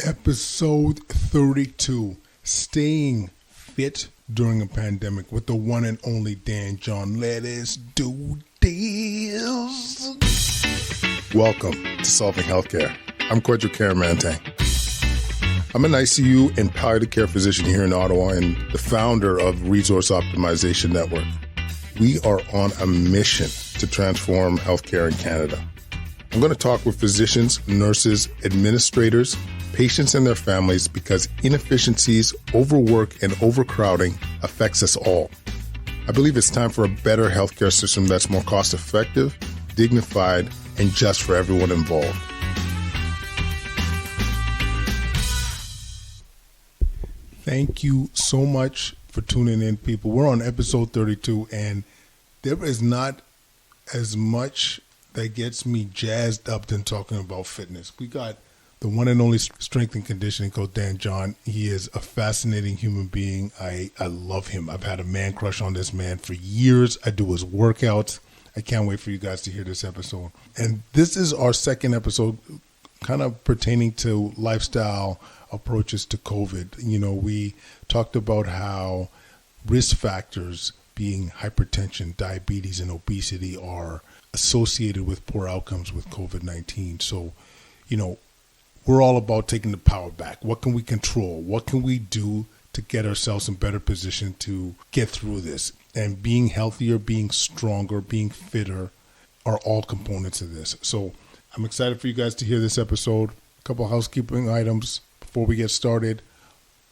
Episode 32, Staying Fit During a Pandemic with the one and only Dan John. Let us do this. Welcome to Solving Healthcare. I'm Kwadwo Kyeremanteng. I'm an ICU and palliative care physician here in Ottawa and the founder of Resource Optimization Network. We are on a mission to transform healthcare in Canada. I'm going to talk with physicians, nurses, administrators, patients and their families because inefficiencies, overwork, and overcrowding affects us all. I believe it's time for a better healthcare system that's more cost-effective, dignified, and just for everyone involved. Thank you so much for tuning in, people. We're on episode 32, and there is not as much that gets me jazzed up than talking about fitness. We got the one and only strength and conditioning coach, Dan John. He is a fascinating human being. I love him. I've had a man crush on this man for years. I do his workouts. I can't wait for you guys to hear this episode. And this is our second episode kind of pertaining to lifestyle approaches to COVID. You know, we talked about how risk factors being hypertension, diabetes, and obesity are associated with poor outcomes with COVID-19. So, you know, we're all about taking the power back. What can we control? What can we do to get ourselves in better position to get through this? And being healthier, being stronger, being fitter are all components of this. So I'm excited for you guys to hear this episode. A couple of housekeeping items before we get started.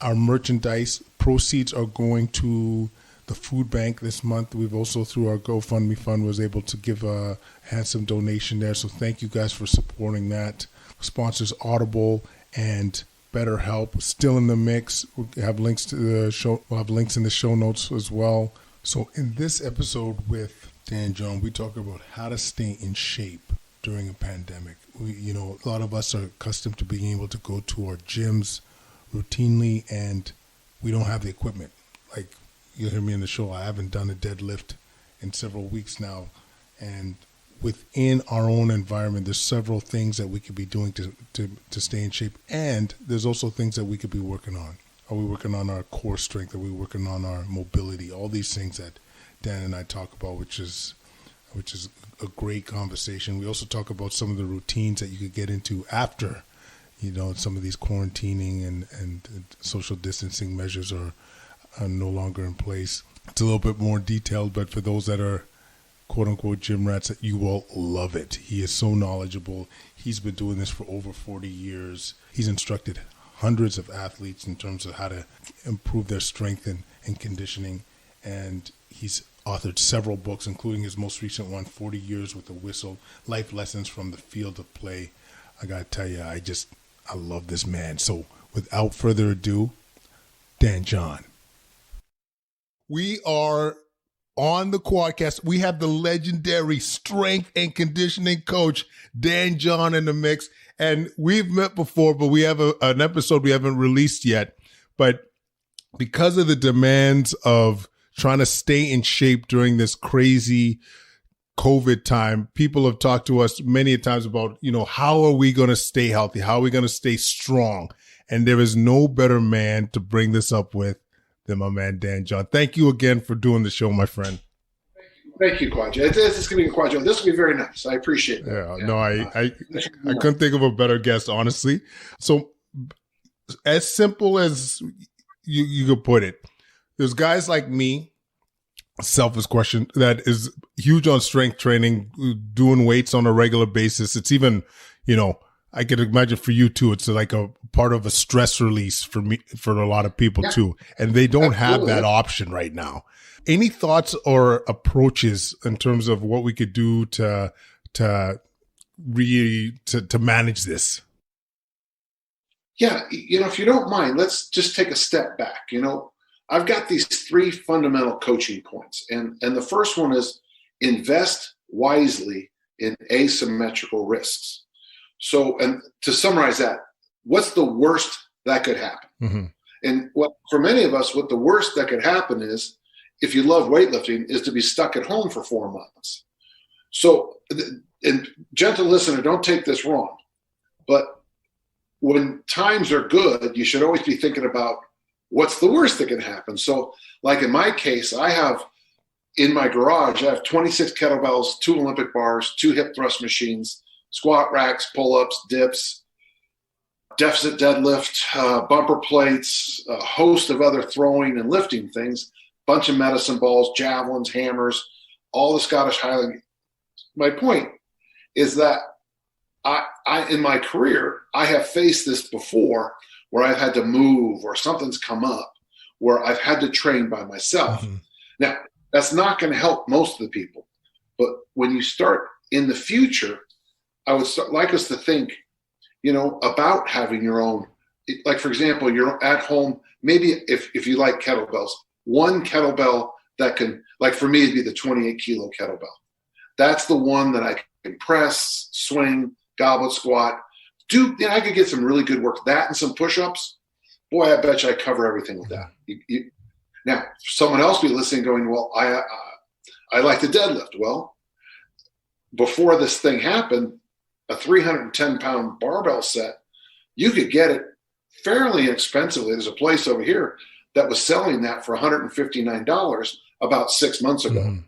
Our merchandise proceeds are going to the food bank this month. We've also, through our GoFundMe fund, was able to give a handsome donation there. So thank you guys for supporting that. Sponsors Audible and BetterHelp still in the mix. We'll have links to the show. We'll have links in the show notes as well. So in this episode with Dan John, we talk about how to stay in shape during a pandemic. A lot of us are accustomed to being able to go to our gyms routinely, and we don't have the equipment. Like you'll hear me in the show, I haven't done a deadlift in several weeks now, and within our own environment, there's several things that we could be doing to stay in shape. And there's also things that we could be working on. Are we working on our core strength? Are we working on our mobility? All these things that Dan and I talk about, which is a great conversation. We also talk about some of the routines that you could get into after, some of these quarantining and social distancing measures are no longer in place. It's a little bit more detailed, but for those that are quote-unquote gym rats, you will love it. He is so knowledgeable. He's been doing this for over 40 years. He's instructed hundreds of athletes in terms of how to improve their strength and conditioning. And he's authored several books, including his most recent one, 40 Years with a Whistle, Life Lessons from the Field of Play. I got to tell you, I love this man. So without further ado, Dan John. We are on the Quadcast. We have the legendary strength and conditioning coach, Dan John, in the mix. And we've met before, but we have an episode we haven't released yet. But because of the demands of trying to stay in shape during this crazy COVID time, people have talked to us many times about, how are we going to stay healthy? How are we going to stay strong? And there is no better man to bring this up with than my man, Dan John. Thank you again for doing the show, my friend. Thank you, Kwadwo. This is going to be Kwadwo. This will be very nice. I appreciate that. Yeah. No, I couldn't think of a better guest, honestly. So as simple as you could put it, there's guys like me, selfish question, that is huge on strength training, doing weights on a regular basis. It's even, I could imagine for you too, it's like a part of a stress release for me, for a lot of people too. And they don't have that option right now. Any thoughts or approaches in terms of what we could do to manage this? Yeah. If you don't mind, let's just take a step back. I've got these three fundamental coaching points. And the first one is invest wisely in asymmetrical risks. So, and to summarize that, what's the worst that could happen? Mm-hmm. And for many of us, what the worst that could happen is, if you love weightlifting, is to be stuck at home for 4 months. So, and gentle listener, don't take this wrong, but when times are good, you should always be thinking about what's the worst that can happen. So like in my case, I have in my garage, I have 26 kettlebells, 2 Olympic bars, 2 hip thrust machines, squat racks, pull-ups, dips, deficit deadlift, bumper plates, a host of other throwing and lifting things, bunch of medicine balls, javelins, hammers, all the Scottish Highland. My point is that I in my career, I have faced this before where I've had to move or something's come up where I've had to train by myself. Mm-hmm. Now, that's not going to help most of the people. But when you start in the future, I would like us to think, about having your own, like, for example, you're at home, maybe if you like kettlebells, one kettlebell that can, like for me, it'd be the 28 kilo kettlebell. That's the one that I can press, swing, goblet squat. I could get some really good work. That and some push-ups. Boy, I bet you I cover everything with that. Now, someone else be listening going, well, I like to deadlift. Well, before this thing happened, a 310-pound barbell set, you could get it fairly inexpensively. There's a place over here that was selling that for $159 about 6 months ago. Mm-hmm.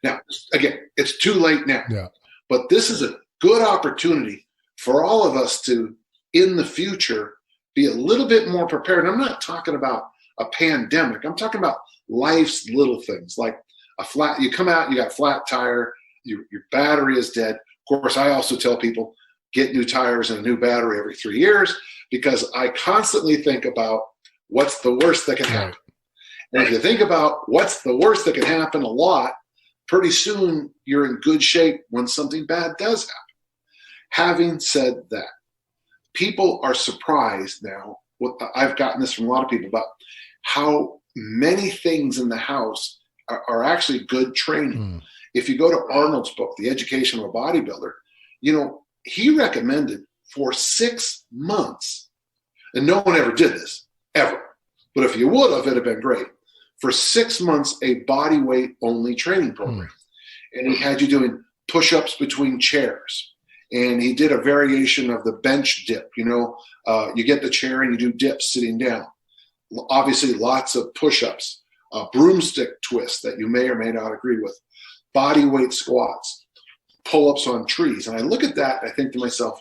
Now, again, it's too late now. Yeah. But this is a good opportunity for all of us to, in the future, be a little bit more prepared. And I'm not talking about a pandemic. I'm talking about life's little things, like you come out, you got a flat tire, your battery is dead. Of course, I also tell people, get new tires and a new battery every 3 years, because I constantly think about what's the worst that can happen. And if you think about what's the worst that can happen a lot, pretty soon you're in good shape when something bad does happen. Having said that, people are surprised now. I've gotten this from a lot of people about how many things in the house are actually good training. Mm. If you go to Arnold's book, The Education of a Bodybuilder, he recommended for 6 months, and no one ever did this, ever. But if you would have, it'd have been great. For 6 months, a body weight only training program. Mm. And he had you doing push-ups between chairs. And he did a variation of the bench dip. You get the chair and you do dips sitting down. Obviously, lots of push-ups, broomstick twists that you may or may not agree with, body weight squats, pull-ups on trees. And I look at that, I think to myself,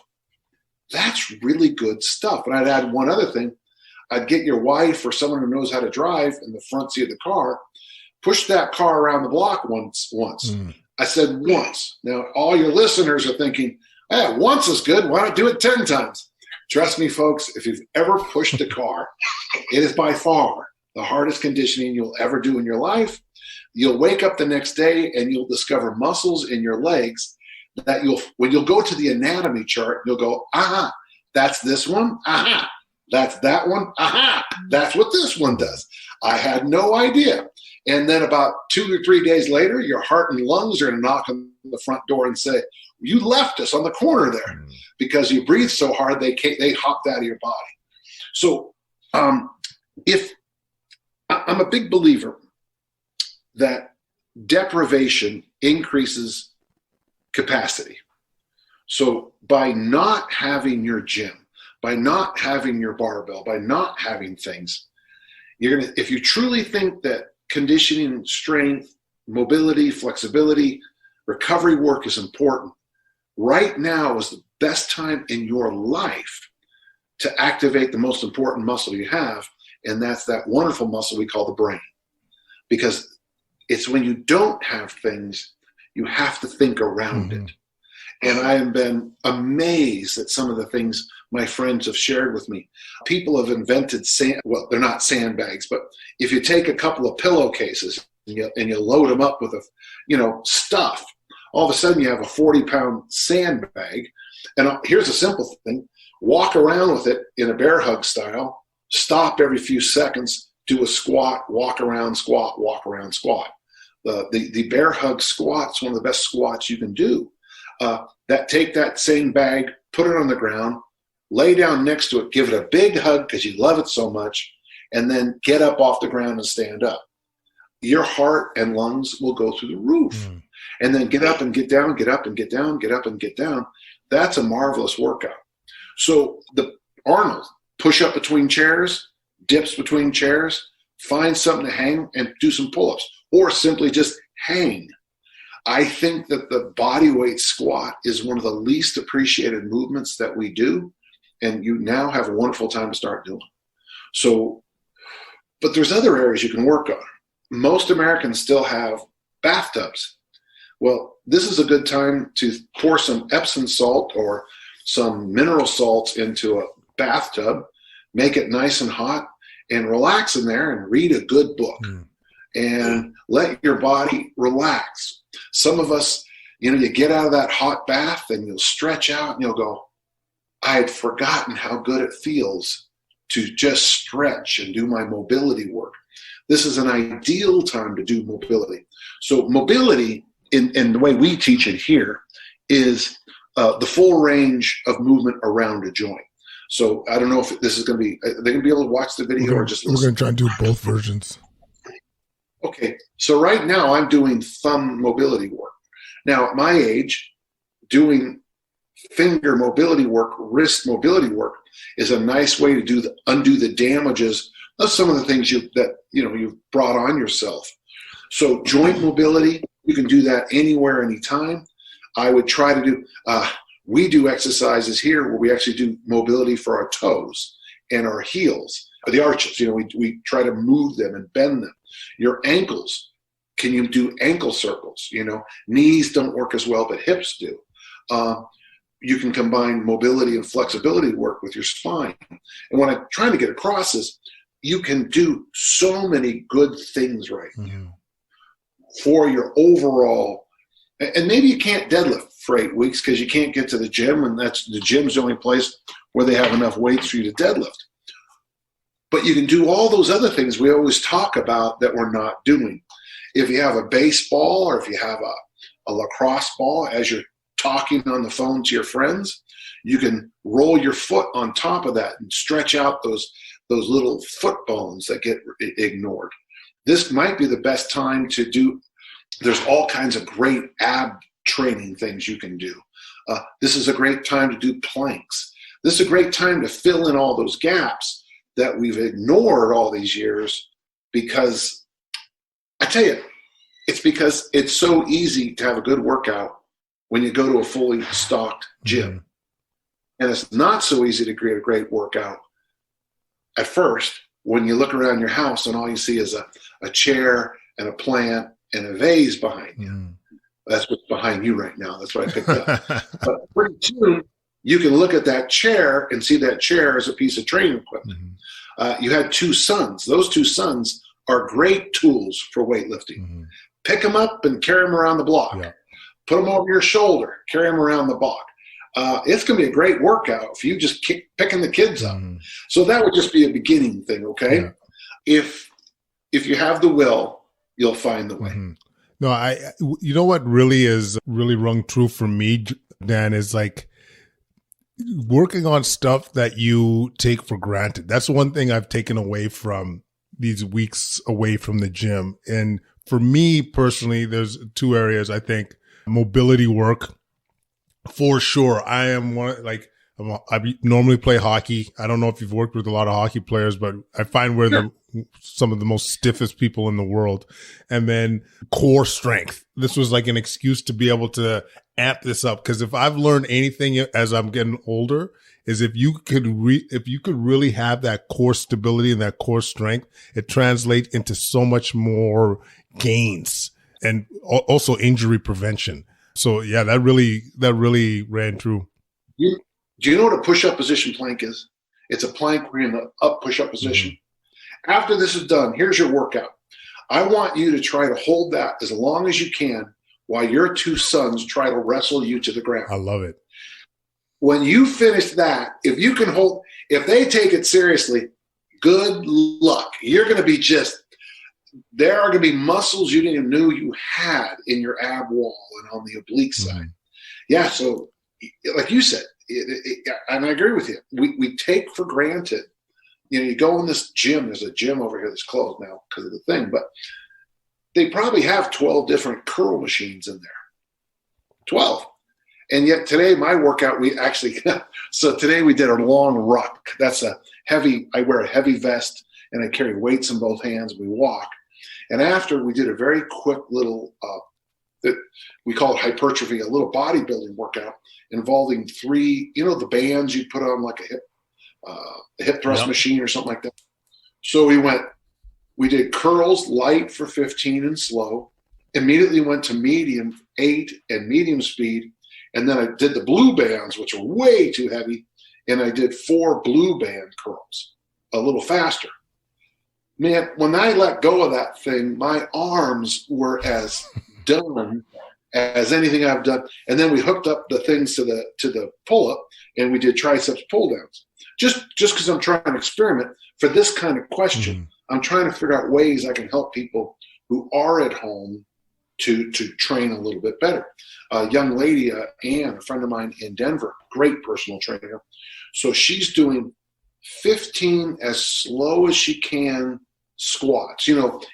that's really good stuff. And I'd add one other thing. I'd get your wife or someone who knows how to drive in the front seat of the car, push that car around the block once. Mm. I said once. Now, all your listeners are thinking, once is good. Why not do it 10 times? Trust me, folks, if you've ever pushed a car, it is by far the hardest conditioning you'll ever do in your life. You'll wake up the next day and you'll discover muscles in your legs that when you'll go to the anatomy chart, you'll go, aha, that's this one. Aha, that's that one. Aha, that's what this one does. I had no idea. And then about 2 or 3 days later, your heart and lungs are going to knock on the front door and say, you left us on the corner there because you breathed so hard they hopped out of your body. So if I'm a big believer that deprivation increases capacity. So by not having your gym, by not having your barbell, by not having things, if you truly think that conditioning, strength, mobility, flexibility, recovery work is important, right now is the best time in your life to activate the most important muscle you have, and that's that wonderful muscle we call the brain. Because it's when you don't have things, you have to think around it. And I have been amazed at some of the things my friends have shared with me. People have invented they're not sandbags, but if you take a couple of pillowcases and you load them up with stuff, all of a sudden you have a 40-pound sandbag. And here's a simple thing. Walk around with it in a bear hug style, stop every few seconds, do a squat, walk around, squat, walk around, squat. The bear hug squat is one of the best squats you can do. Take that same bag, put it on the ground, lay down next to it, give it a big hug because you love it so much, and then get up off the ground and stand up. Your heart and lungs will go through the roof. And then get up and get down, get up and get down, get up and get down. That's a marvelous workout. So Arnold, push up between chairs, dips between chairs, find something to hang and do some pull-ups, or simply just hang. I think that the body weight squat is one of the least appreciated movements that we do, and you now have a wonderful time to start doing. So, but there's other areas you can work on. Most Americans still have bathtubs. Well, this is a good time to pour some Epsom salt or some mineral salts into a bathtub, make it nice and hot, and relax in there and read a good book. And let your body relax. Some of us, you get out of that hot bath and you'll stretch out and you'll go, I had forgotten how good it feels to just stretch and do my mobility work. This is an ideal time to do mobility. So mobility, in the way we teach it here, is the full range of movement around a joint. So I don't know if this is going to be, are they going to be able to watch the video or just listen? We're going to try and do both versions. Okay, so right now I'm doing thumb mobility work. Now at my age, doing finger mobility work, wrist mobility work is a nice way to undo the damages of some of the things you've brought on yourself. So joint mobility, you can do that anywhere, anytime. I would try to do, we do exercises here where we actually do mobility for our toes and our heels, or the arches. We try to move them and bend them. Your ankles, can you do ankle circles? Knees don't work as well, but hips do. You can combine mobility and flexibility work with your spine. And what I'm trying to get across is you can do so many good things right now for your overall. And maybe you can't deadlift for 8 weeks because you can't get to the gym, and the gym's the only place where they have enough weights for you to deadlift. But you can do all those other things we always talk about that we're not doing. If you have a baseball or if you have a lacrosse ball, as you're talking on the phone to your friends, you can roll your foot on top of that and stretch out those little foot bones that get ignored. This might be the best time to do. There's all kinds of great ab training things you can do. This is a great time to do planks. This is a great time to fill in all those gaps that we've ignored all these years, because I tell you, it's because it's so easy to have a good workout when you go to a fully stocked gym. And it's not so easy to create a great workout at first when you look around your house and all you see is a chair and a plant and a vase behind you. That's what's behind you right now. That's what I picked up. But pretty soon, you can look at that chair and see that chair as a piece of training equipment. You had 2 sons. Those 2 sons are great tools for weightlifting. Pick them up and carry them around the block. Put them over your shoulder, carry them around the block. It's going to be a great workout if you just keep picking the kids up. So that would just be a beginning thing, okay? If you have the will, you'll find the way. No, you know what really rung true for me, Dan, is like working on stuff that you take for granted. That's one thing I've taken away from these weeks away from the gym. And for me personally, there's 2 areas. I think mobility work, for sure. I normally play hockey. I don't know if you've worked with a lot of hockey players, but I find we're some of the most stiffest people in the world. And then core strength. This was like an excuse to be able to amp this up. Because if I've learned anything as I'm getting older, is if you could really have that core stability and that core strength, it translates into so much more gains and also injury prevention. So yeah, that really ran true. Do you know what a push-up position plank is? It's a plank where you're in the up push-up position. After this is done, here's your workout. I want you to try to hold that as long as you can while your 2 sons try to wrestle you to the ground. I love it. When you finish that, if they take it seriously, good luck. You're going to be there are going to be muscles you didn't even know you had in your ab wall and on the oblique side. Yeah, so like you said, and I agree with you, we take for granted. You go in this gym, there's a gym over here that's closed now because of the thing, but they probably have 12 different curl machines in there. 12. And yet today, my workout, so today we did a long ruck. That's I wear a heavy vest and I carry weights in both hands. We walk. And after we did a very quick little, that we call it hypertrophy, a little bodybuilding workout involving 3, the bands you put on like a hip thrust machine or something like that. So we did curls, light for 15 and slow, immediately went to medium 8 and medium speed. And then I did the blue bands, which are way too heavy. And I did 4 blue band curls, a little faster. Man, when I let go of that thing, my arms were as done as anything I've done. And then we hooked up the things to the pull-up, and we did triceps pull-downs. Just because I'm trying to experiment for this kind of question. Mm-hmm. I'm trying to figure out ways I can help people who are at home to train a little bit better. A young lady, Ann, a friend of mine in Denver, great personal trainer. So she's doing 15 as slow as she can squats,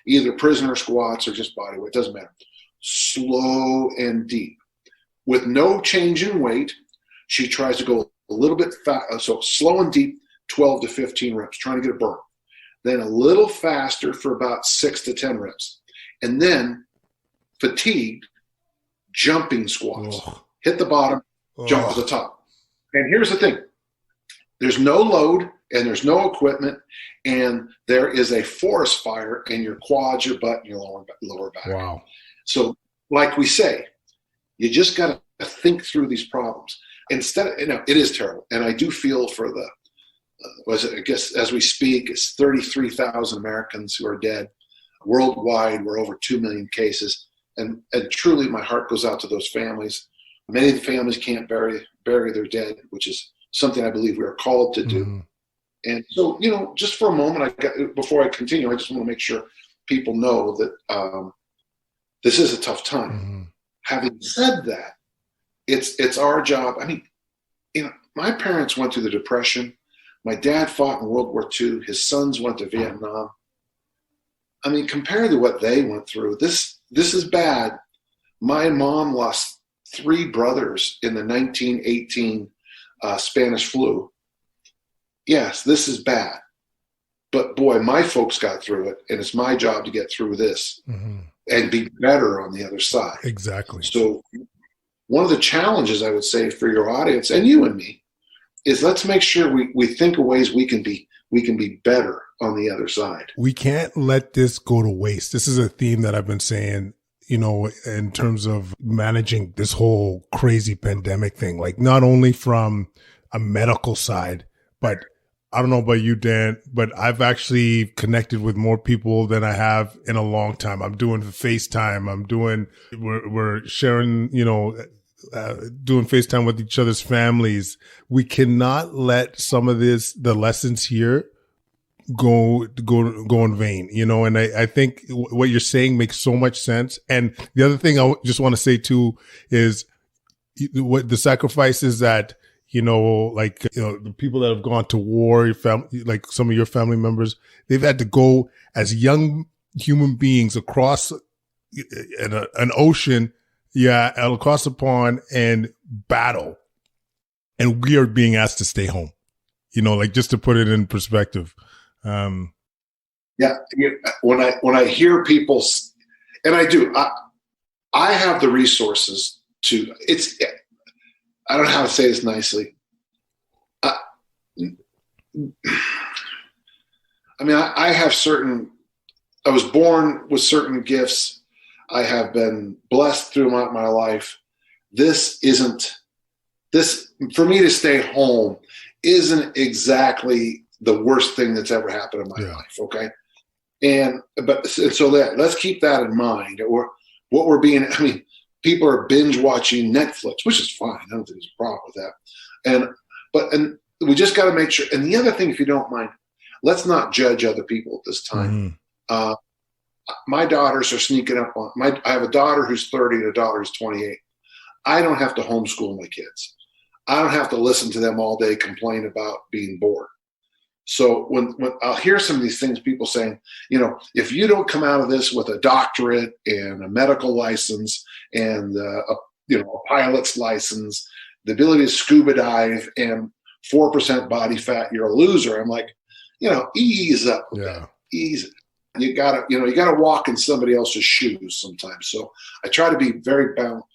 either prisoner squats or just body weight, doesn't matter. Slow and deep. With no change in weight, she tries to go a little bit fast, so slow and deep, 12 to 15 reps, trying to get a burn. Then a little faster for about 6 to 10 reps. And then fatigued, jumping squats. Hit the bottom, jump to the top. And here's the thing. There's no load and there's no equipment, and there is a forest fire in your quads, your butt, and your lower back. Wow. So like we say, you just got to think through these problems. Instead of, it is terrible. And I do feel for I guess as we speak, it's 33,000 Americans who are dead. Worldwide, we're over 2 million cases. And truly my heart goes out to those families. Many of the families can't bury their dead, which is something I believe we are called to do. Mm-hmm. And so, just for a moment, before I continue, I just want to make sure people know that this is a tough time. Mm-hmm. Having said that, it's our job. I mean, my parents went through the Depression. My dad fought in World War II. His sons went to Vietnam. I mean, compared to what they went through, this is bad. My mom lost 3 brothers in the 1918 Spanish flu. Yes, this is bad. But boy, my folks got through it, and it's my job to get through this and be better on the other side. Exactly. So one of the challenges I would say for your audience and you and me is let's make sure we think of ways we can be better on the other side. We can't let this go to waste. This is a theme that I've been saying, in terms of managing this whole crazy pandemic thing, like not only from a medical side, but I don't know about you, Dan, but I've actually connected with more people than I have in a long time. I'm doing FaceTime. We're sharing, doing FaceTime with each other's families. We cannot let some of the lessons here go in vain, and I think what you're saying makes so much sense. And the other thing I just want to say too is what the sacrifices that, the people that have gone to war, your family, like some of your family members, they've had to go as young human beings across an ocean, across a pond and battle. And we are being asked to stay home, just to put it in perspective. When I hear people, and I do, I have the resources to, I don't know how to say this nicely. I was born with certain gifts. I have been blessed throughout my life. This, for me to stay home isn't exactly the worst thing that's ever happened in my life. Okay. So let's keep that in mind. Or what we're being, people are binge watching Netflix, which is fine. I don't think there's a problem with that. And we just got to make sure. And the other thing, if you don't mind, let's not judge other people at this time. Mm-hmm. My daughters are sneaking up on I have a daughter who's 30 and a daughter who's 28. I don't have to homeschool my kids. I don't have to listen to them all day complain about being bored. So when I'll hear some of these things, people saying, if you don't come out of this with a doctorate and a medical license and a pilot's license, the ability to scuba dive, and 4% body fat, you're a loser. I'm like, ease up with that. Ease. You gotta walk in somebody else's shoes sometimes. So I try to be very balanced.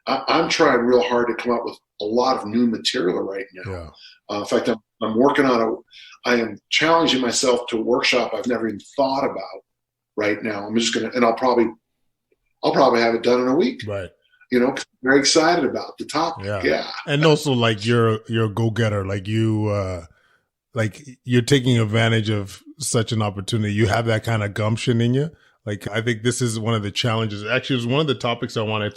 I'm trying real hard to come up with a lot of new material right now. In fact, I'm working on I am challenging myself to a workshop I've never even thought about right now. I'm just and I'll probably have it done in a week. Right. I'm very excited about the topic. Yeah. And also, like, you're a go-getter. Like, you're taking advantage of such an opportunity. You have that kind of gumption in you. Like, I think this is one of the challenges. Actually, it was one of the topics I wanted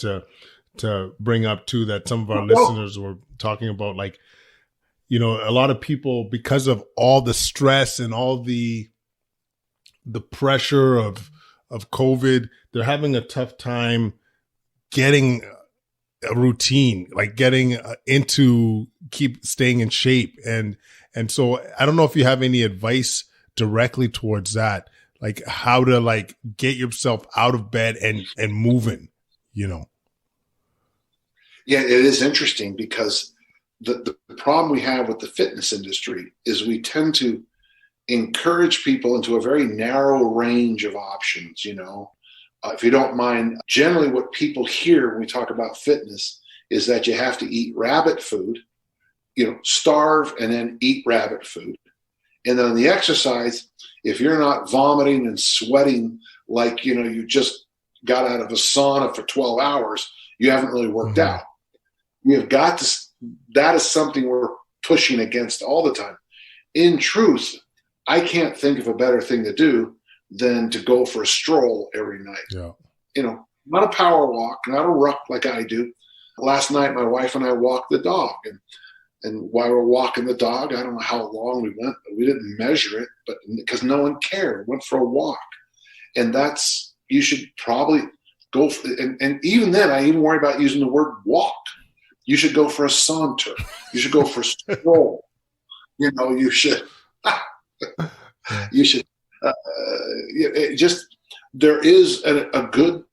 to bring up too, that some of our listeners were talking about. Like, a lot of people, because of all the stress and all the pressure of COVID, they're having a tough time getting a routine, like getting keep staying in shape. And so I don't know if you have any advice directly towards that, like how to like get yourself out of bed and moving, Yeah, it is interesting because the problem we have with the fitness industry is we tend to encourage people into a very narrow range of options, if you don't mind. Generally what people hear when we talk about fitness is that you have to eat rabbit food, starve and then eat rabbit food. And then on the exercise, if you're not vomiting and sweating like, you just got out of a sauna for 12 hours, you haven't really worked out. We have got to, that is something we're pushing against all the time. In truth, I can't think of a better thing to do than to go for a stroll every night. Yeah. Not a power walk, not a ruck like I do. Last night, my wife and I walked the dog, and while we're walking the dog, I don't know how long we went, but we didn't measure it, but because no one cared, we went for a walk. And you should probably go for, and even then, I even worry about using the word walk. You should go for a saunter. You should go for a stroll. You should. You should. There is a good.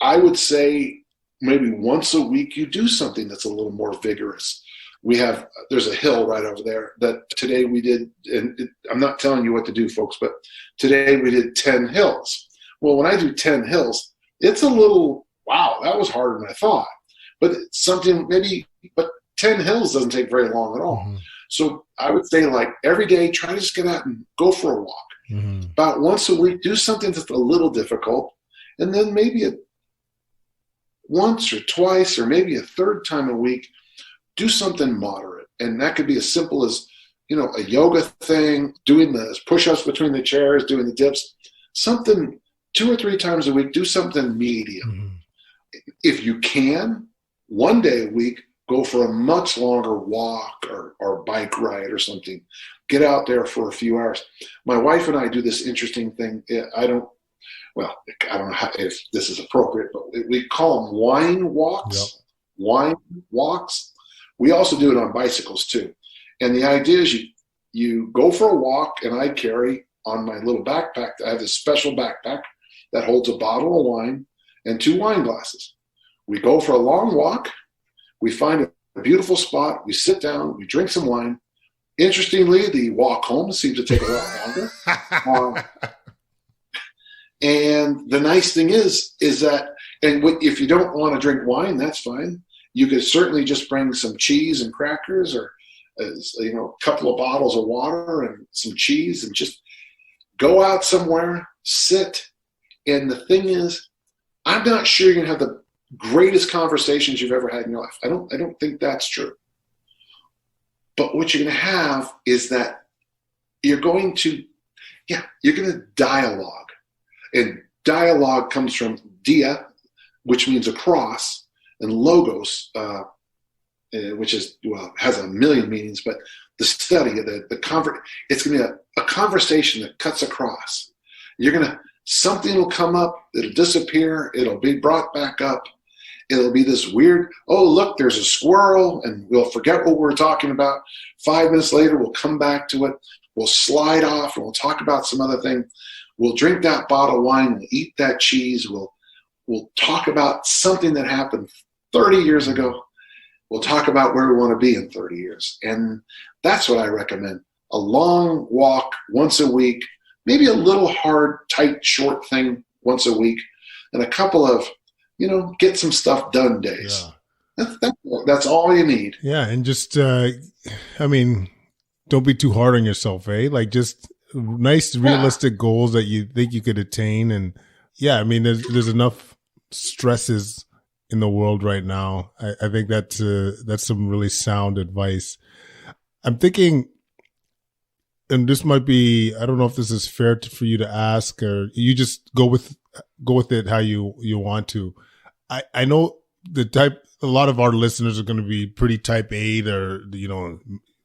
I would say maybe once a week you do something that's a little more vigorous. There's a hill right over there that today we did, and I'm not telling you what to do, folks, but today we did 10 hills. Well, when I do 10 hills, it's a little, wow, that was harder than I thought. But but 10 hills doesn't take very long at all. Mm-hmm. So I would say, like, every day, try to just get out and go for a walk. Mm-hmm. About once a week, do something that's a little difficult. And then maybe once or twice or maybe a third time a week, do something moderate. And that could be as simple as, a yoga thing, doing the push-ups between the chairs, doing the dips. Something 2 or 3 times a week, do something medium. Mm-hmm. If you can, one day a week, go for a much longer walk or bike ride or something. Get out there for a few hours. My wife and I do this interesting thing. I don't know if this is appropriate, but we call them wine walks. Yep. Wine walks. We also do it on bicycles too. And the idea is you go for a walk, and I carry on my little backpack. I have this special backpack that holds a bottle of wine and 2 wine glasses. We go for a long walk. We find a beautiful spot. We sit down. We drink some wine. Interestingly, the walk home seems to take a lot longer. And the nice thing is that, and if you don't want to drink wine, that's fine. You could certainly just bring some cheese and crackers, or a couple of bottles of water and some cheese, and just go out somewhere, sit. And the thing is, I'm not sure you're going to have the greatest conversations you've ever had in your life. I don't think that's true. But what you're going to have is that you're going to dialogue. And dialogue comes from dia, which means across, and logos, which is, has a million meanings, but the study, it's going to be a conversation that cuts across. Something will come up, it'll disappear, it'll be brought back up. It'll be this weird, oh, look, there's a squirrel, and we'll forget what we're talking about. 5 minutes later, we'll come back to it. We'll slide off, and we'll talk about some other thing. We'll drink that bottle of wine. We'll eat that cheese. We'll talk about something that happened 30 years ago. We'll talk about where we want to be in 30 years. And that's what I recommend. A long walk once a week, maybe a little hard, tight, short thing once a week, and a couple of, get some stuff done days. Yeah. That's all you need. Yeah. And just, don't be too hard on yourself, eh? Like just nice, realistic goals that you think you could attain. And there's enough stresses in the world right now. I think that's some really sound advice. I'm thinking, and this might be, I don't know if this is fair for you to ask, or you just go with it how you want to. I know a lot of our listeners are going to be pretty type A, or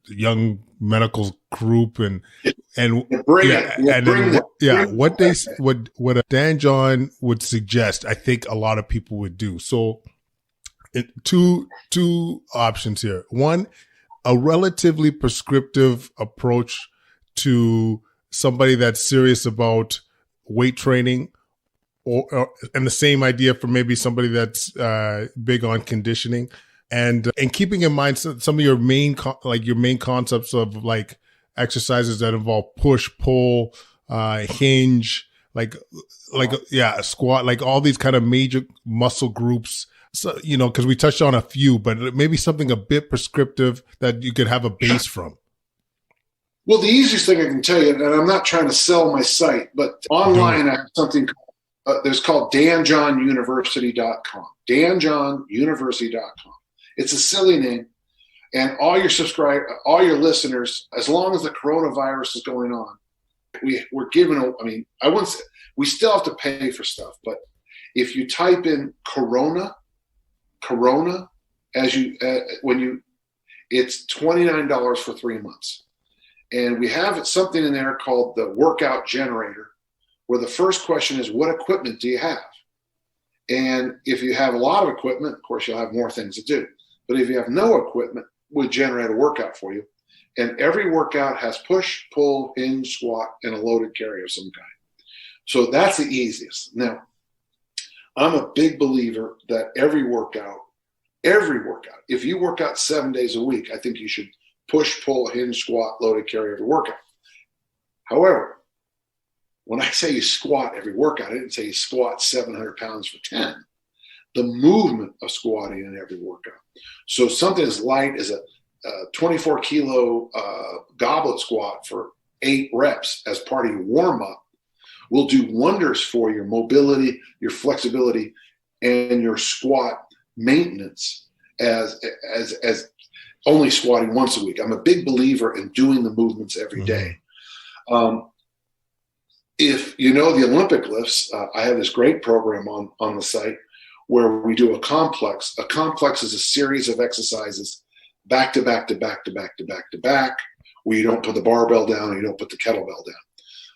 young medical group, and what Dan John would suggest, I think a lot of people would do. So two options here. One, a relatively prescriptive approach to somebody that's serious about weight training, and the same idea for maybe somebody that's big on conditioning, and keeping in mind some of your main concepts of like exercises that involve push, pull, hinge, squat, like all these kind of major muscle groups. So, because we touched on a few, but maybe something a bit prescriptive that you could have a base from. Well, the easiest thing I can tell you, and I'm not trying to sell my site, but online I have something there's called danjohnuniversity.com. danjohnuniversity.com. It's a silly name, and all your listeners, as long as the coronavirus is going on, we're giving. I wouldn't say we still have to pay for stuff, but if you type in Corona, it's $29 for 3 months. And we have something in there called the workout generator, where the first question is, what equipment do you have? And if you have a lot of equipment, of course, you'll have more things to do. But if you have no equipment, we'll generate a workout for you. And every workout has push, pull, hinge, squat, and a loaded carry of some kind. So that's the easiest. Now, I'm a big believer that every workout, if you work out 7 days a week, I think you should push, pull, hinge, squat, loaded carry every workout. However, when I say you squat every workout, I didn't say you squat 700 pounds for 10. The movement of squatting in every workout. So something as light as a 24 kilo goblet squat for 8 reps as part of your warm up will do wonders for your mobility, your flexibility, and your squat maintenance as only squatting once a week. I'm a big believer in doing the movements every day. If you know the Olympic lifts, I have this great program on the site where we do a complex. A complex is a series of exercises back to back to back to back to back to back, where you don't put the barbell down and you don't put the kettlebell down.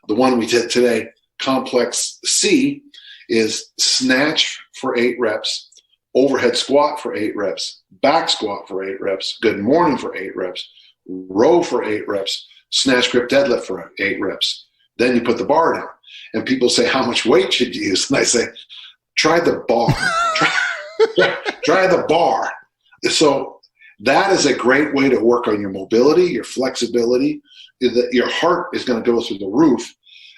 The one we did today, complex C, is snatch for 8 reps, overhead squat for 8 reps, back squat for 8 reps, good morning for 8 reps, row for 8 reps, snatch grip deadlift for 8 reps. Then you put the bar down. And people say, how much weight should you use? And I say, try the bar. try the bar. So that is a great way to work on your mobility, your flexibility. Your heart is going to go through the roof.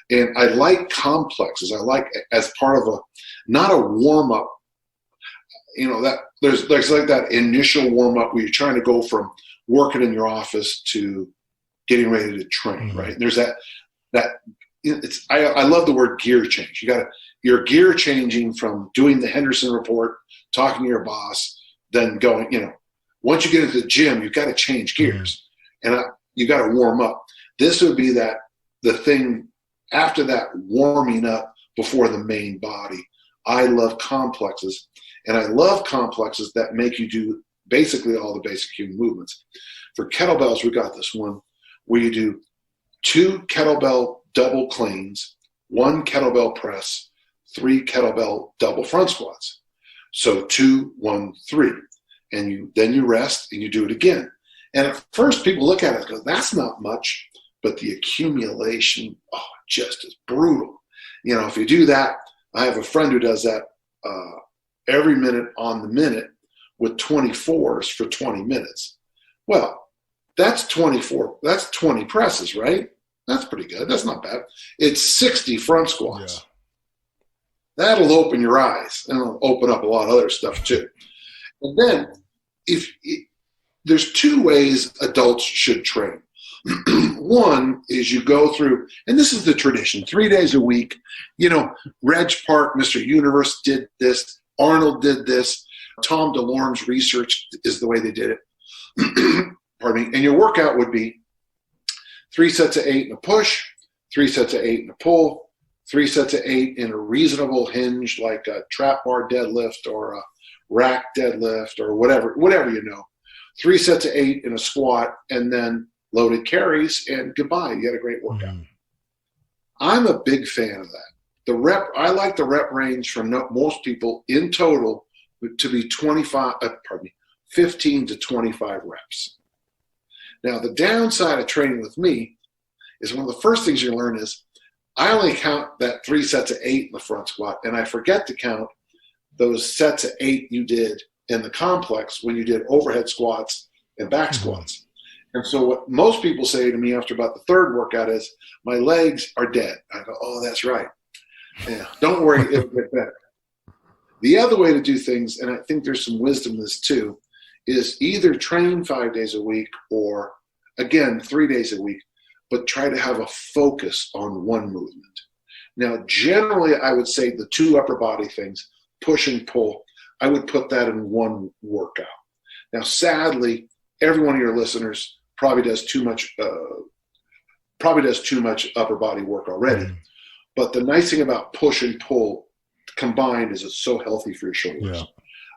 And I like complexes. I like as part of not a warm-up, that there's like that initial warm-up where you're trying to go from working in your office to getting ready to train, right? And there's I love the word gear change. You're gear changing from doing the Henderson report, talking to your boss, then going, once you get into the gym, you've got to change gears and you got to warm up. This would be the thing after that warming up before the main body. I love complexes, and I love complexes that make you do basically all the basic human movements. For kettlebells, we got this one where you do 2 kettlebell double cleans, 1 kettlebell press, 3 kettlebell double front squats. So 2, 1, 3. And then you rest and you do it again. And at first people look at it and go, that's not much, but the accumulation, just is brutal. If you do that, I have a friend who does that every minute on the minute with 24s for 20 minutes. Well, that's 24. That's 20 presses, right? That's pretty good. That's not bad. It's 60 front squats. Yeah. That'll open your eyes, and it'll open up a lot of other stuff too. And then there's two ways adults should train. One is you go through, and this is the tradition, 3 days a week. You know, Reg Park, Mr. Universe did this. Arnold did this. Tom DeLorme's research is the way they did it. Pardon me. And your workout would be 3 sets of 8 in a push, 3 sets of 8 in a pull, 3 sets of 8 in a reasonable hinge like a trap bar deadlift or a rack deadlift or whatever you know. 3 sets of 8 in a squat, and then loaded carries, and goodbye. You had a great workout. I'm a big fan of that. I like the rep range from most people in total to be 15 to 25 reps. Now, the downside of training with me is one of the first things you learn is I only count that 3 sets of 8 in the front squat, and I forget to count those sets of 8 you did in the complex when you did overhead squats and back squats. And so what most people say to me after about the third workout is, my legs are dead. I go, oh, that's right. Yeah, don't worry, it'll get better. The other way to do things, and I think there's some wisdom in this too, is either train 5 days a week or, again, 3 days a week, but try to have a focus on one movement. Now, generally, I would say the two upper body things, push and pull, I would put that in one workout. Now, sadly, every one of your listeners probably does too much upper body work already. But the nice thing about push and pull combined is it's so healthy for your shoulders.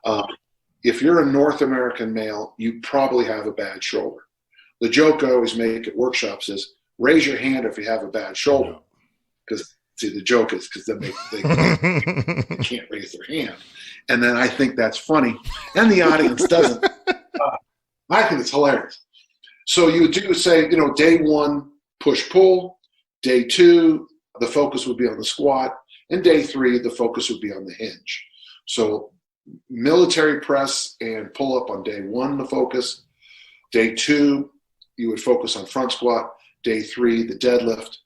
Yeah. If you're a North American male, you probably have a bad shoulder. The joke I always make at workshops is raise your hand if you have a bad shoulder. Because, see, the joke is because then they can't raise their hand. And then I think that's funny. And the audience doesn't. I think it's hilarious. So you would do, say, day 1, push-pull. Day 2, the focus would be on the squat. And day 3, the focus would be on the hinge. So military press and pull-up on day 1, the focus. Day 2, you would focus on front squat. Day 3, the deadlift.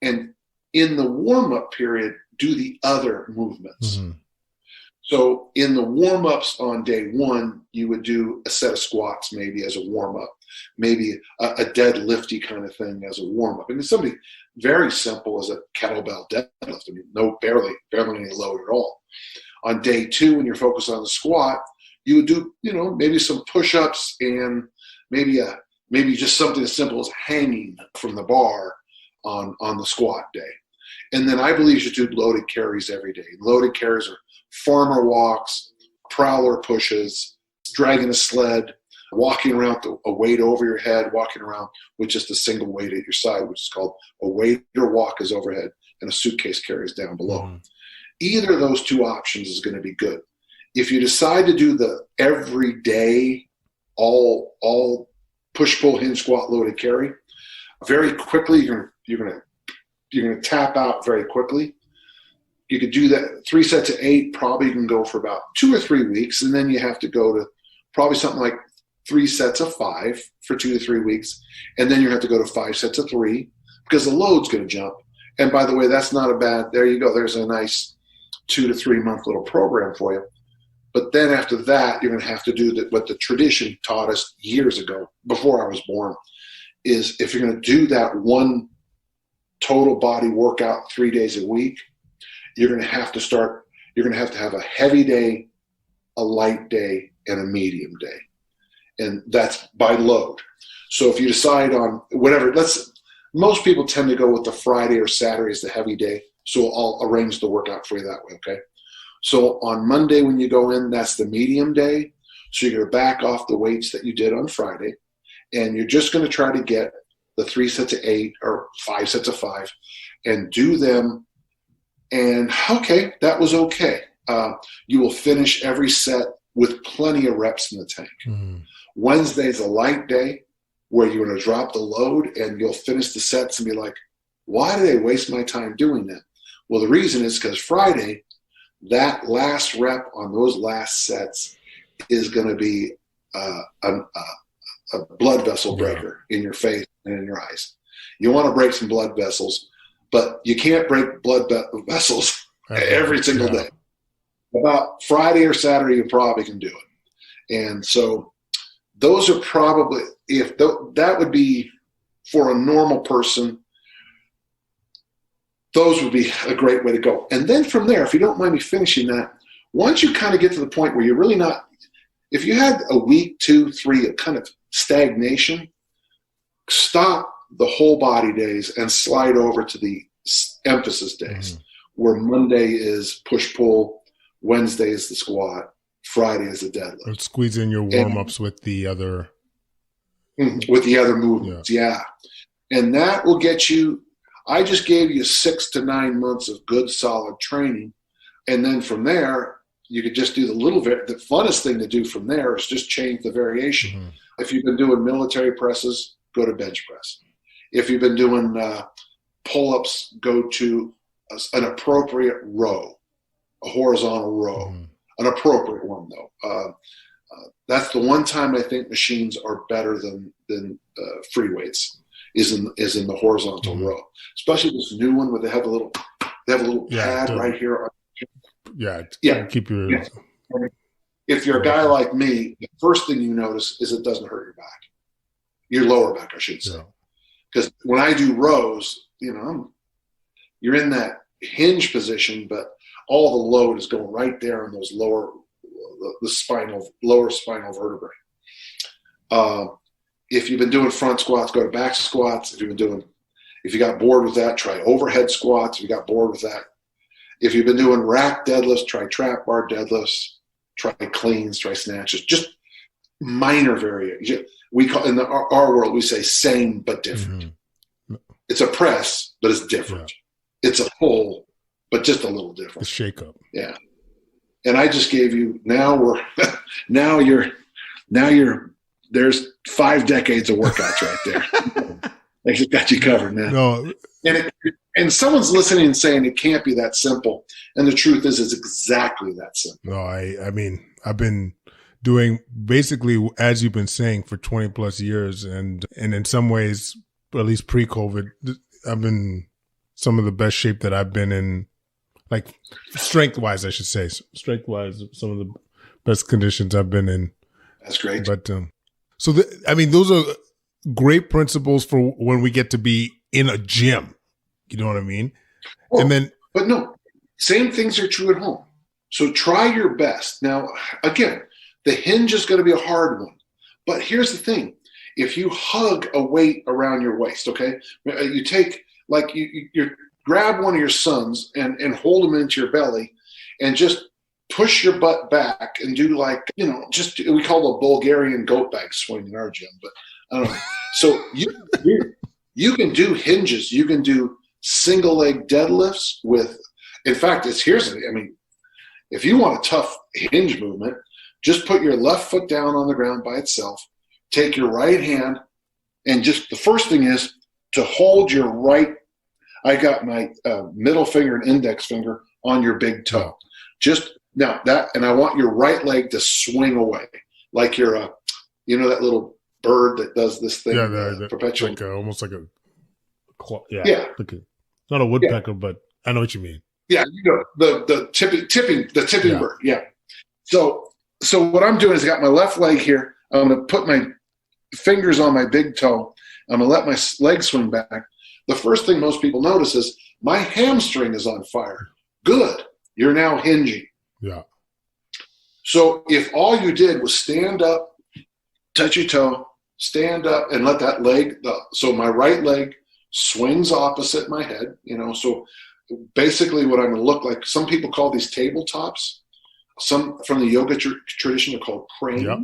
And in the warm-up period, do the other movements. So in the warm-ups on day 1, you would do a set of squats maybe as a warm-up, maybe a deadlifty kind of thing as a warm-up. I mean, something very simple as a kettlebell deadlift. I mean, barely any load at all. On day 2, when you're focused on the squat, you would do, maybe some push-ups and maybe just something as simple as hanging from the bar on the squat day. And then I believe you should do loaded carries every day. Loaded carries are farmer walks, prowler pushes, dragging a sled, walking around with a weight over your head, walking around with just a single weight at your side, which is called a waiter walk is overhead and a suitcase carry is down below. Either of those two options is going to be good. If you decide to do the everyday, all push, pull, hinge, squat, loaded carry, very quickly you're going to tap out very quickly. You could do that 3 sets of 8, probably you can go for about 2 or 3 weeks, and then you have to go to probably something like 3 sets of 5 for 2 to 3 weeks, and then you have to go to 5 sets of 3 because the load's going to jump. And by the way, that's not a bad, there you go, there's a nice 2 to 3 month little program for you. But then after that, you're going to have to do what the tradition taught us years ago, before I was born, is if you're going to do that one total body workout 3 days a week, you're going to have to have a heavy day, a light day, and a medium day. And that's by load. So if you decide on whatever, most people tend to go with the Friday or Saturday as the heavy day. So I'll arrange the workout for you that way, okay? So on Monday when you go in, that's the medium day. So you're going to back off the weights that you did on Friday. And you're just going to try to get the 3 sets of 8 or 5 sets of 5 and do them. And okay, that was okay. You will finish every set with plenty of reps in the tank. Wednesday's a light day where you're going to drop the load and you'll finish the sets and be like, why did I waste my time doing that? Well, the reason is because Friday, that last rep on those last sets is going to be a blood vessel breaker in your face and in your eyes. You want to break some blood vessels, but you can't break blood vessels every single day. About Friday or Saturday, you probably can do it. And so those are probably, that would be for a normal person, those would be a great way to go. And then from there, if you don't mind me finishing that, once you kind of get to the point where you're really not, if you had a week, 2, 3, a kind of stagnation, stop the whole body days and slide over to the emphasis days, where Monday is push-pull, Wednesday is the squat, Friday is the deadlift. And squeeze in your warm-ups with the other movements, yeah. And that will get you, I just gave you 6 to 9 months of good, solid training. And then from there, you could just do the funnest thing to do from there is just change the variation. If you've been doing military presses, go to bench press. If you've been doing pull-ups, go to an appropriate row, a horizontal row, an appropriate one though. That's the one time I think machines are better than free weights is in the horizontal row, especially this new one where they have a little pad right here. Keep your. Yeah. If you're a guy like me, the first thing you notice is it doesn't hurt your back, your lower back, I should say. Because when I do rows, you're in that hinge position, but all the load is going right there on those lower spinal vertebrae. If you've been doing front squats, go to back squats. If you got bored with that, try overhead squats. If you got bored with that. If you've been doing rack deadlifts, try trap bar deadlifts, try cleans, try snatches, just minor variation. We call in our world, we say same but different. It's a press, but it's different. It's a pull, but just a little different. The shake up. Yeah. And I just gave you, there's 5 decades of workouts right there. I just got you covered, man. No. And someone's listening and saying it can't be that simple. And the truth is, it's exactly that simple. No, I mean, I've been doing basically, as you've been saying, for 20 plus years. And in some ways, at least pre-COVID, I've been some of the best shape that I've been in, like strength-wise, I should say. Strength-wise, some of the best conditions I've been in. That's great. But those are great principles for when we get to be in a gym. You know what I mean? Well, but no, same things are true at home. So try your best. Now, again, the hinge is going to be a hard one. But here's the thing. If you hug a weight around your waist, okay, you take, like you grab one of your sons and hold them into your belly and just push your butt back and do we call it a Bulgarian goat bag swing in our gym, but I don't know. So you can do hinges. You can do single leg deadlifts if you want a tough hinge movement, just put your left foot down on the ground by itself, take your right hand, and just the first thing is to hold your right, I got my middle finger and index finger on your big toe. Just now and I want your right leg to swing away like you're that little bird that does this thing, perpetual. Like almost like a not a woodpecker, but I know what you mean. Yeah, the tipping bird. Yeah. So what I'm doing is I got my left leg here. I'm going to put my fingers on my big toe. I'm going to let my leg swing back. The first thing most people notice is my hamstring is on fire. Good. You're now hinging. Yeah. So if all you did was stand up, touch your toe, stand up, and let that leg, so my right leg swings opposite my head, so basically what I'm going to look like, some people call these tabletops. Some from the yoga tradition are called cranes. Yep.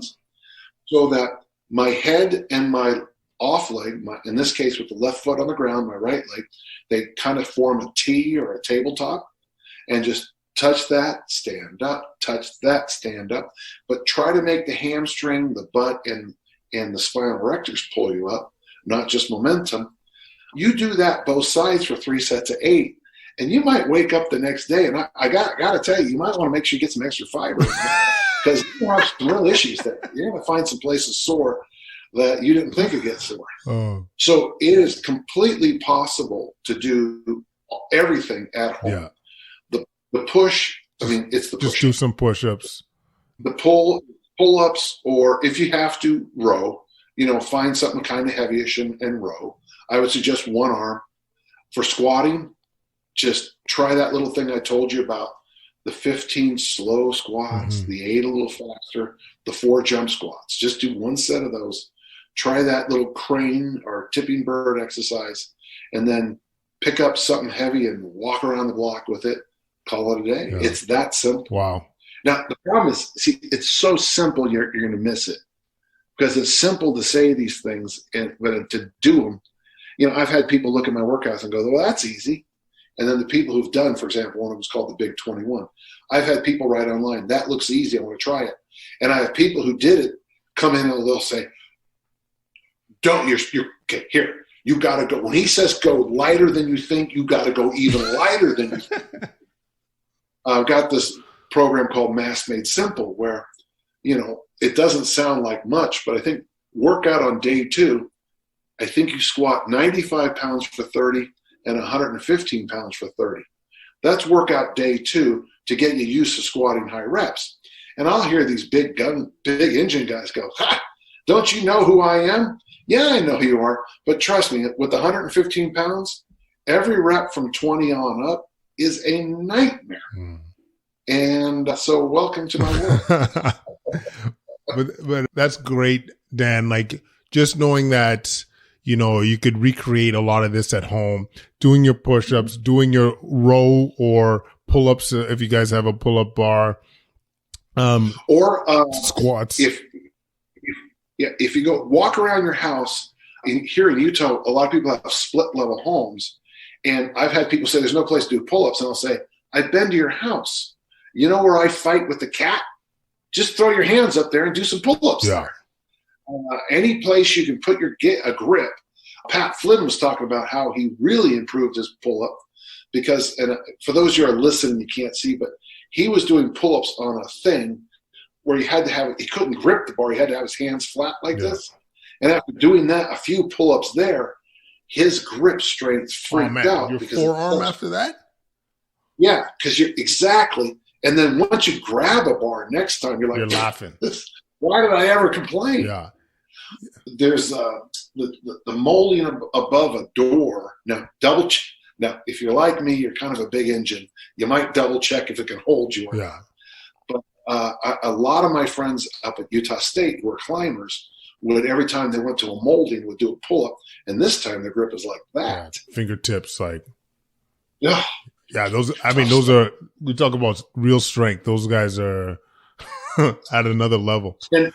So that my head and my off leg, in this case with the left foot on the ground, my right leg, they kind of form a T or a tabletop, and just touch that, stand up, touch that, stand up. But try to make the hamstring, the butt, and the spinal erectors pull you up, not just momentum. You do that both sides for 3 sets of 8, and you might wake up the next day, and I got to tell you, you might want to make sure you get some extra fiber in there, because you have some real issues there. You're going to find some places sore that you didn't think would get sore. Oh. So it is completely possible to do everything at home. Yeah. The push, I mean, it's the push. Just do some push-ups. The pull-ups, or if you have to, row. Find something kind of heavyish and row. I would suggest one arm. For squatting, just try that little thing I told you about, the 15 slow squats, the 8 a little faster, the 4 jump squats. Just do one set of those. Try that little crane or tipping bird exercise, and then pick up something heavy and walk around the block with it. Call it a day. Yeah. It's that simple. Wow. Now, the problem is, see, it's so simple you're going to miss it, because it's simple to say these things, but to do them, I've had people look at my workouts and go, well, that's easy. And then the people who've done, for example, one of them is called the Big 21. I've had people write online, that looks easy, I want to try it. And I have people who did it come in and they'll say, you're okay, here, you got to go. When he says go lighter than you think, you got to go even lighter than you think. I've got this program called Mass Made Simple where, it doesn't sound like much, but I think workout on day 2, I think you squat 95 pounds for 30 and 115 pounds for 30. That's workout day 2 to get you used to squatting high reps. And I'll hear these big engine guys go, ha, don't you know who I am? Yeah, I know who you are. But trust me, with 115 pounds, every rep from 20 on up is a nightmare. And so welcome to my world. but that's great, Dan. Like, just knowing that, you could recreate a lot of this at home, doing your push-ups, doing your row or pull-ups, if you guys have a pull-up bar, or squats. If you go walk around your house here in Utah, a lot of people have split level homes, and I've had people say there's no place to do pull-ups, and I'll say, I've been to your house. You know where I fight with the cat? Just throw your hands up there and do some pull-ups there. Any place you can put a grip. Pat Flynn was talking about how he really improved his pull-up because, and for those of you who are listening, you can't see, but he was doing pull-ups on a thing where he couldn't grip the bar. He had to have his hands flat like this. And after doing that, a few pull-ups there, his grip strength freaked out. Your forearm after that? Yeah, because exactly. And then once you grab a bar next time, you're laughing. Why did I ever complain? Yeah. There's the molding above a door. Now, Now, if you're like me, you're kind of a big engine. You might double check if it can hold you or not. But a lot of my friends up at Utah State who are climbers would, every time they went to a molding, would do a pull-up. And this time the grip is like that. Yeah, fingertips, like. Yeah. Yeah, those are, we talk about real strength. Those guys are at another level. And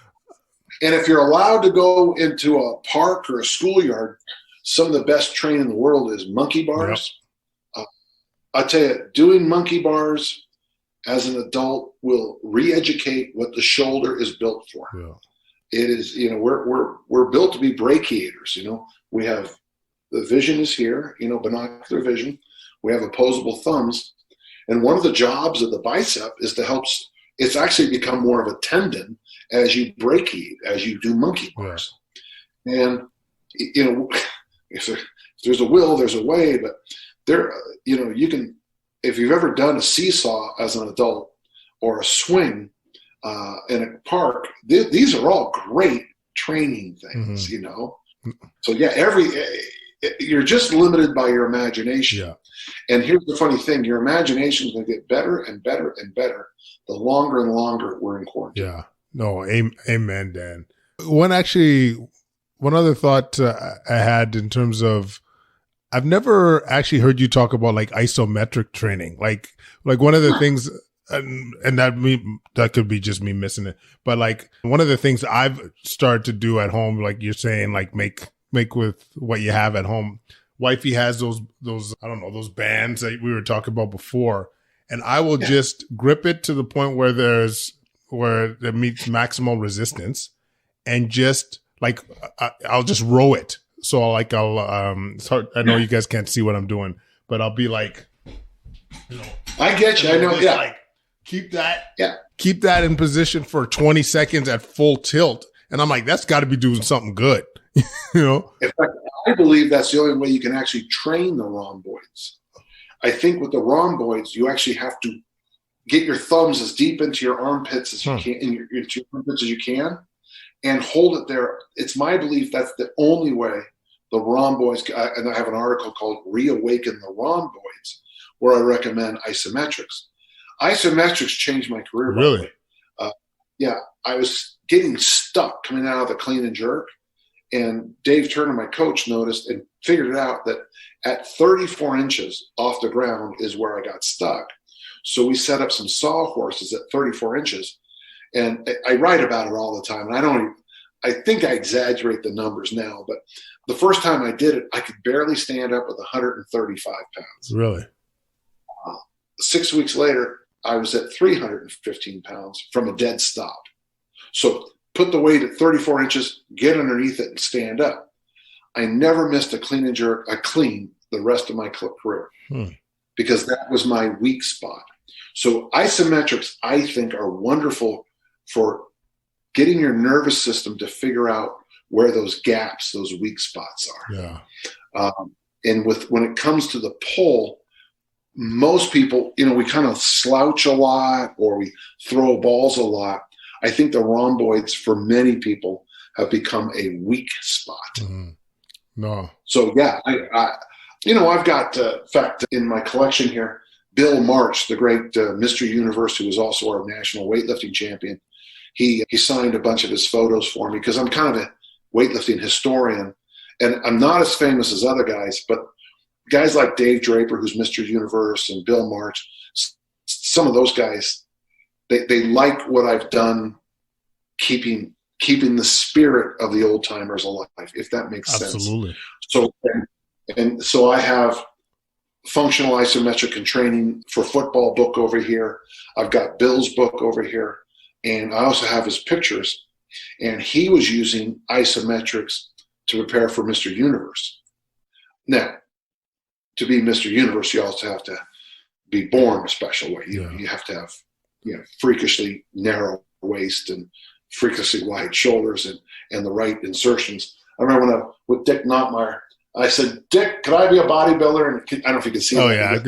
if you're allowed to go into a park or a schoolyard, some of the best training in the world is monkey bars. Yep. I tell you, doing monkey bars as an adult will re-educate what the shoulder is built for. Yeah. It is, we're built to be brachiators. We have the vision is here, binocular vision. We have opposable thumbs. And one of the jobs of the bicep is to help, it's actually become more of a tendon as you brachiate, as you do monkey bars. Yeah. And, if there's a will, there's a way, but you can, if you've ever done a seesaw as an adult or a swing in a park, these are all great training things, So you're just limited by your imagination. Yeah. And here's the funny thing, your imagination is going to get better and better and better the longer and longer we're in quarantine. Yeah. No, amen, Dan. One other thought I had in terms of, I've never actually heard you talk about like isometric training. Like one of the things, and that could be just me missing it, but like one of the things I've started to do at home, like you're saying, like make with what you have at home. Wifey has those I don't know, those bands that we were talking about before, and I will just grip it to the point where it meets maximal resistance, and just like I'll just row it. So it's hard, I know you guys can't see what I'm doing, but I'll be like, I get you. I know. Yeah. keep that Yeah. keep that in position for 20 seconds at full tilt. And I'm like, that's got to be doing something good. You know? In fact, I believe that's the only way you can actually train the rhomboids. I think with the rhomboids, you actually have to get your thumbs as deep into your armpits as you can, into your armpits as you can, and hold it there. It's my belief that's the only way the rhomboids, and I have an article called Reawaken the Rhomboids, where I recommend isometrics. Isometrics changed my career. Really? Yeah. I was getting stuck coming out of the clean and jerk, and Dave Turner, my coach, noticed and figured it out that at 34 inches off the ground is where I got stuck. So we set up some sawhorses at 34 inches, and I write about it all the time. And I think I exaggerate the numbers now, but the first time I did it, I could barely stand up with 135 pounds. Really? 6 weeks later, I was at 315 pounds from a dead stop. So put the weight at 34 inches, get underneath it, and stand up. I never missed a clean and jerk, the rest of my career, because that was my weak spot. So isometrics, I think, are wonderful for getting your nervous system to figure out where those gaps, those weak spots are. Yeah. And when it comes to the pull, most people, we kind of slouch a lot or we throw balls a lot. I think the rhomboids for many people have become a weak spot. Mm-hmm. No. So yeah, I've got, in fact, in my collection here, Bill March, the great Mr. Universe, who was also our national weightlifting champion. He signed a bunch of his photos for me because I'm kind of a weightlifting historian, and I'm not as famous as other guys, but guys like Dave Draper, who's Mr. Universe, and Bill March, some of those guys, they like what I've done, keeping the spirit of the old timers alive, if that makes sense. Absolutely. So I have Functional Isometric Training for Football book over here. I've got Bill's book over here, and I also have his pictures. And he was using isometrics to prepare for Mr. Universe. Now, to be Mr. Universe, you also have to be born a special way. You have to have freakishly narrow waist and freakishly wide shoulders and the right insertions. I remember with Dick Notmeyer, I said, "Dick, could I be a bodybuilder?" And I don't know if you can see. Oh that.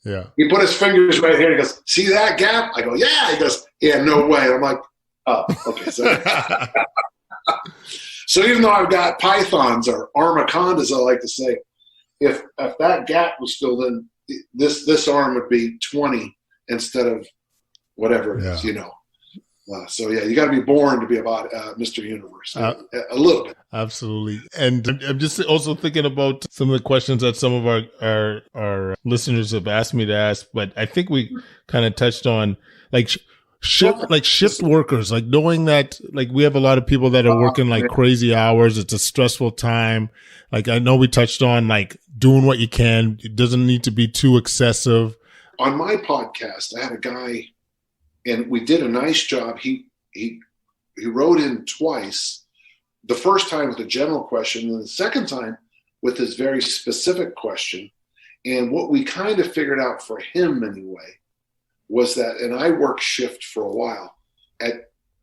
Yeah, He put his fingers right here. He goes, "See that gap?" I go, "Yeah." He goes, "Yeah, no way." I'm like, "Oh, okay." So even though I've got pythons or armacondas, I like to say, if that gap was filled in, this arm would be 20 instead of whatever it is, So yeah, you got to be born to be about Mr. Universe, a little bit. Absolutely. And I'm just also thinking about some of the questions that some of our listeners have asked me to ask, but I think we kind of touched on shift workers, like knowing that we have a lot of people that are working crazy hours. It's a stressful time. I know we touched on doing what you can. It doesn't need to be too excessive. On my podcast, I had a guy, and we did a nice job. He wrote in twice. The first time with a general question, and the second time with this very specific question. And what we kind of figured out for him anyway was that, and I worked shift for a while,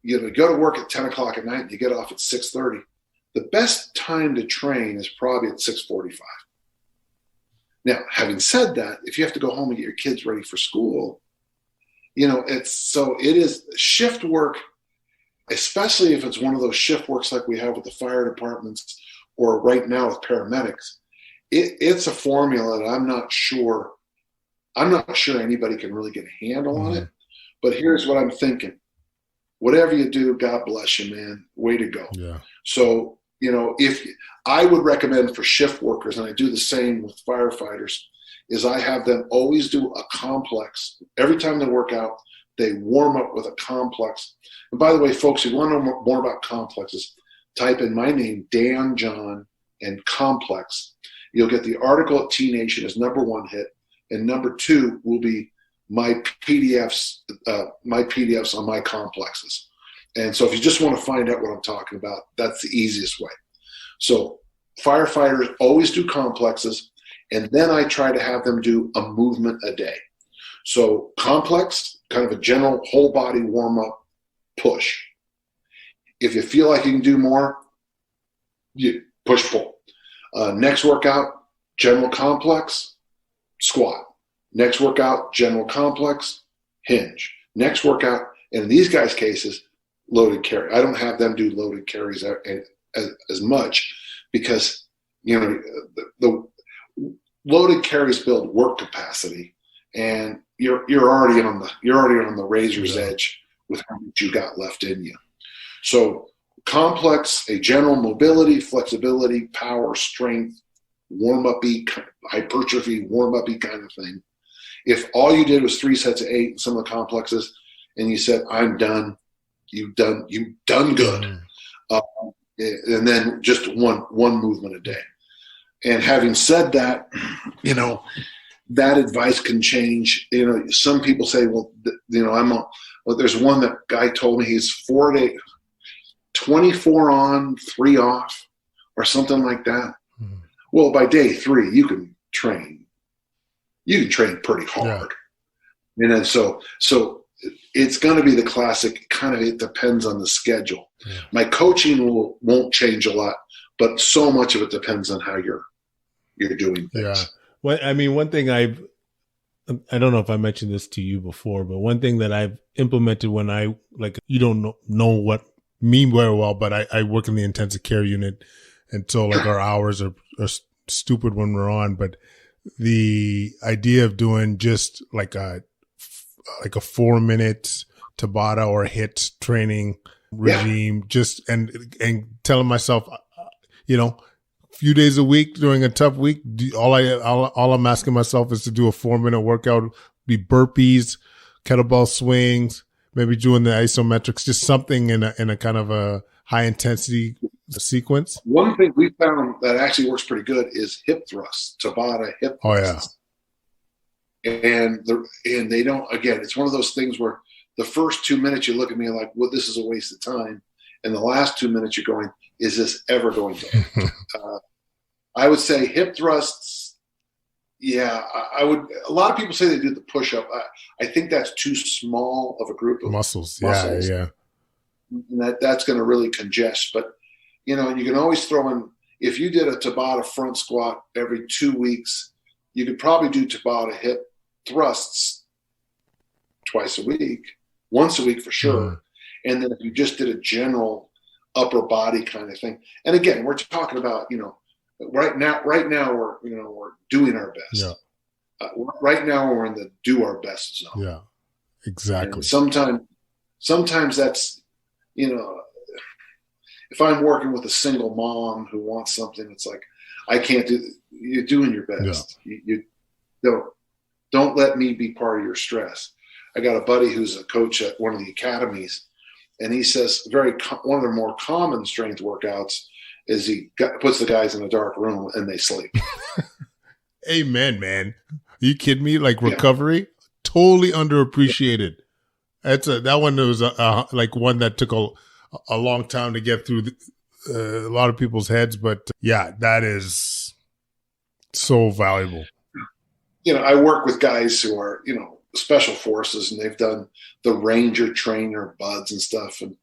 you go to work at 10 o'clock at night and you get off at 6:30. The best time to train is probably at 6:45. Now, having said that, if you have to go home and get your kids ready for school, it is shift work, especially if it's one of those shift works like we have with the fire departments or right now with paramedics. It's a formula that I'm not sure anybody can really get a handle on it. But here's what I'm thinking. Whatever you do, God bless you, man. Way to go. Yeah. So, if I would recommend for shift workers, and I do the same with firefighters, is I have them always do a complex. Every time they work out, they warm up with a complex. And by the way, folks, if you want to know more about complexes, type in my name, Dan John, and complex. You'll get the article at T Nation as number 1 hit, and number 2 will be my PDFs on my complexes. And so if you just want to find out what I'm talking about, that's the easiest way. So firefighters always do complexes, and then I try to have them do a movement a day. So complex, kind of a general whole body warm up, push. If you feel like you can do more, you push pull. Next workout, general complex, squat. Next workout, general complex, hinge. Next workout, and in these guys' cases, loaded carry. I don't have them do loaded carries as much because, you know, the loaded carries build work capacity, and you're already on the razor's edge with how much you got left in you. So complex, a general mobility, flexibility, power, strength, warm-up-y, hypertrophy, warm-up-y kind of thing. If all you did was 3 sets of 8 in some of the complexes, and you said, I'm done, you've done good. And then just one movement a day. And having said that, you know, that advice can change. You know, some people say, well, you know, there's one that guy told me he's 4 days, 24 on, 3 off, or something like that. Well, by day 3, you can train. You can train pretty hard. Yeah. And then so it's going to be the classic kind of, it depends on the schedule. Yeah. My coaching won't change a lot, but so much of it depends on how you're doing things. Yeah. Well, I mean, one thing I don't know if I mentioned this to you before, but one thing that I've implemented when you don't know what me very well, but I work in the intensive care unit. And so like our hours are stupid when we're on, but the idea of doing just like a 4-minute Tabata or HIIT training regime, just and telling myself, you know, a few days a week during a tough week, all I'm asking myself is to do a 4-minute workout, be burpees, kettlebell swings, maybe doing the isometrics, just something in a kind of a high intensity sequence. One thing we found that actually works pretty good is hip thrusts, Tabata hip thrusts. Oh, yeah. And they don't, again, it's one of those things where the first 2 minutes you look at me like, well, this is a waste of time. And the last 2 minutes you're going, is this ever going to end? I would say hip thrusts. Yeah, I would. A lot of people say they do the push-up. I think that's too small of a group of muscles. Yeah. And that's going to really congest. But, you know, you can always throw in, if you did a Tabata front squat every 2 weeks, you could probably do Tabata hip thrusts twice a week, once a week for sure. And then if you just did a general upper body kind of thing. And again, we're talking about, you know, right now we're doing our best. Yeah. Right now we're in the do our best zone. Yeah, exactly. And sometimes that's, you know, if I'm working with a single mom who wants something, it's like, I can't do, you're doing your best. Yeah. You don't let me be part of your stress. I got a buddy who's a coach at one of the academies, and he says one of the more common strength workouts is he puts the guys in a dark room and they sleep. Amen, man. Are you kidding me? Like recovery, totally underappreciated. That one was like one that took a long time to get through a lot of people's heads, but yeah, that is so valuable. You know, I work with guys who are, you know, special forces, and they've done the Ranger trainer buds and stuff. And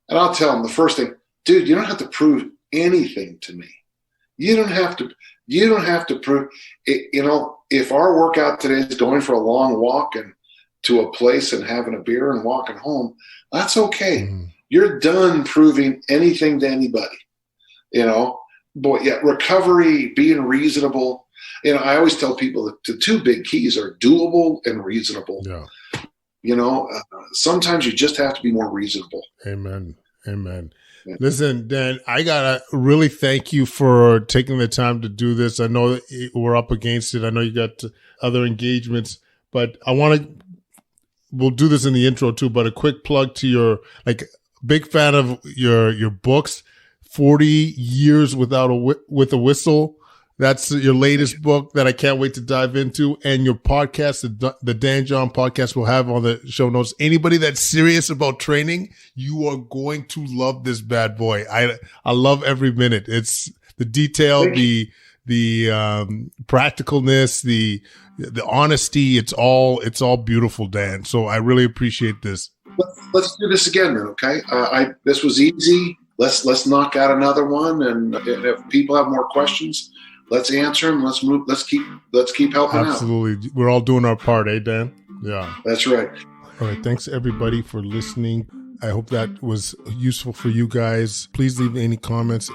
I'll tell them the first thing, dude, you don't have to prove anything to me. You don't have to prove it. You know, if our workout today is going for a long walk and to a place and having a beer and walking home, that's okay. You're done proving anything to anybody, you know. Boy, yeah, recovery, being reasonable. You know, I always tell people that the 2 big keys are doable and reasonable. Yeah. You know, sometimes you just have to be more reasonable. Amen. Yeah. Listen, Dan, I gotta really thank you for taking the time to do this. I know we're up against it. I know you got other engagements, but we'll do this in the intro too, but a quick plug to your, like, big fan of your books, 40 Years with a Whistle. That's your latest book that I can't wait to dive into. And your podcast, the Dan John podcast, we'll have on the show notes. Anybody that's serious about training, you are going to love this bad boy. I love every minute. It's the detail, the practicalness, the honesty. It's all beautiful, Dan. So I really appreciate this. Let's do this again then, okay? This was easy. Let's knock out another one, and if people have more questions, let's answer them. Let's move. Let's keep helping out. Absolutely, we're all doing our part, eh, Dan? Yeah, that's right. All right, thanks everybody for listening. I hope that was useful for you guys. Please leave any comments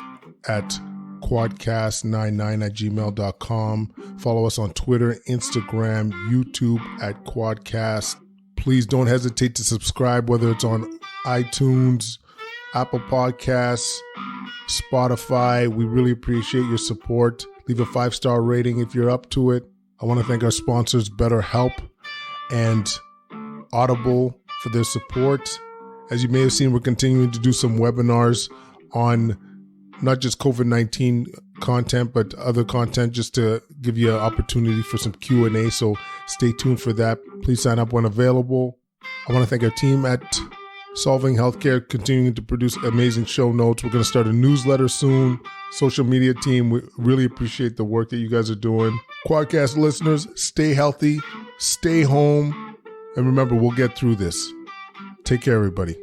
at quadcast99@gmail.com. Follow us on Twitter, Instagram, YouTube at Quadcast. Please don't hesitate to subscribe, whether it's on iTunes, Apple Podcasts, Spotify. We really appreciate your support. Leave a 5-star rating if you're up to it. I want to thank our sponsors, BetterHelp and Audible, for their support. As you may have seen, we're continuing to do some webinars on not just COVID-19 content, but other content, just to give you an opportunity for some Q&A. So stay tuned for that. Please sign up when available. I want to thank our team at Solving Healthcare, continuing to produce amazing show notes. We're going to start a newsletter soon. Social media team, we really appreciate the work that you guys are doing. Quadcast listeners, stay healthy, stay home, and remember, we'll get through this. Take care, everybody.